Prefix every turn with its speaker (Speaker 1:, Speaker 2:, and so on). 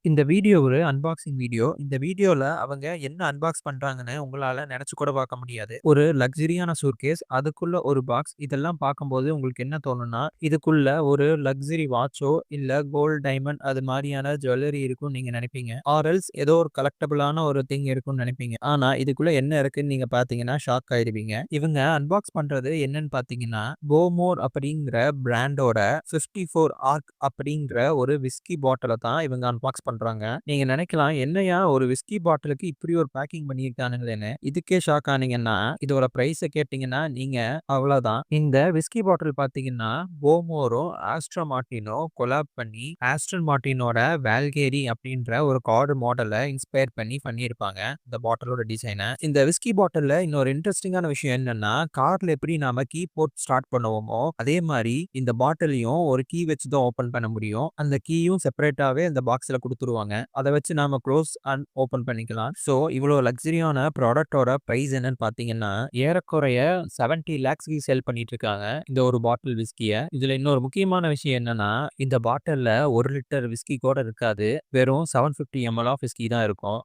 Speaker 1: இந்த வீடியோ ஒரு unboxing video. இந்த வீடியோல அவங்க என்ன அன்பாக்ஸ் பண்றாங்கன்னு உங்களால நெனச்சு கூட பார்க்க முடியாது. ஒரு லக்ஸரியான சூட்கேஸ், அதுக்குள்ள ஒரு பாக்ஸ். இதெல்லாம் பார்க்கும்போது உங்களுக்கு என்ன தோணும்னா, இதுக்குள்ள ஒரு லக்ஸரி வாட்சோ, இல்ல கோல்ட், டைமண்ட் அது மாரியான ஜுவல்லரி இருக்கும்னு நீங்க நெனைப்பீங்க. ஆர் எல்ஸ் ஏதோ ஒரு கலெக்டபிளான ஒரு திங் இருக்கும்னு நெனைப்பீங்க. ஆனா இதுக்குள்ள என்ன இருக்குன்னு நீங்க பார்த்தீங்கன்னா ஷாக் ஆயிருவீங்க. இவங்க அன்பாக்ஸ் பண்றது என்னன்னு பார்த்தீங்கன்னா, போமோர் அப்படிங்கிற பிராண்டோட 54 ஆர்க் அப்படிங்கிற ஒரு விஸ்கி பாட்டில தான் இவங்க அன்பாக்ஸ் பண்றாங்க. நீங்க நினைக்கலாம், என்னய்யா ஒரு விஸ்கி பாட்டிலுக்கு இப்படி ஒரு பேக்கிங் பண்ணியிருக்கானுங்களேன்னு. இதுக்கே ஷாக் ஆனீங்கன்னா, இதோட பிரைஸ கேட்டீங்கன்னா, நீங்க அவ்வளோதான். இந்த விஸ்கி பாட்டில் பார்த்தீங்கன்னா, போமோரும் ஆஸ்ட்ரன் மார்டினும் கொலாப் பண்ணி, ஆஸ்ட்ரன் மார்டினோட வால்கேரி அப்படின்ற ஒரு கார்டு மாடல இன்ஸ்பயர் பண்ணி பண்ணியிருப்பாங்க. இந்த பாட்டிலோட டிசைன. இந்த விஸ்கி பாட்டில்ல இன்னொரு இன்ட்ரஸ்டிங்கான விஷயம் என்னன்னா, கார்ல எப்படி நாம கீ போட்டு ஸ்டார்ட் பண்ணுவோமோ, அதே மாரி இந்த பாட்டிலையும் ஒரு கீ வச்சு தான் ஓப்பன் பண்ண முடியும். அந்த கீயும் செப்பரேட்டாவே அந்த பாக்ஸ்ல குடுத்துருவாங்க. அத வச்சு நாம க்ளோஸ் அண்ட் ஓப்பன் பண்ணிக்கலாம். ஸோ இவ்வளோ லக்ஸரியான ப்ராடக்ட்டோட பிரைஸ் என்னன்னு பார்த்தீங்கன்னா, ஏறக்குறைய 70 லேக்ஸ்க்கு சேல் பண்ணிட்டு இருக்காங்க. இந்த ஒரு பாட்டில் விஸ்கிய. இதுல இன்னொரு முக்கியமான விஷயம் என்னன்னா, இந்த பாட்டில்ல 1 லிட்டர் விஸ்கி கூட இருக்காது. வெறும் 750 எம்எல் ஆஃப் விஸ்கி தான் இருக்கும்.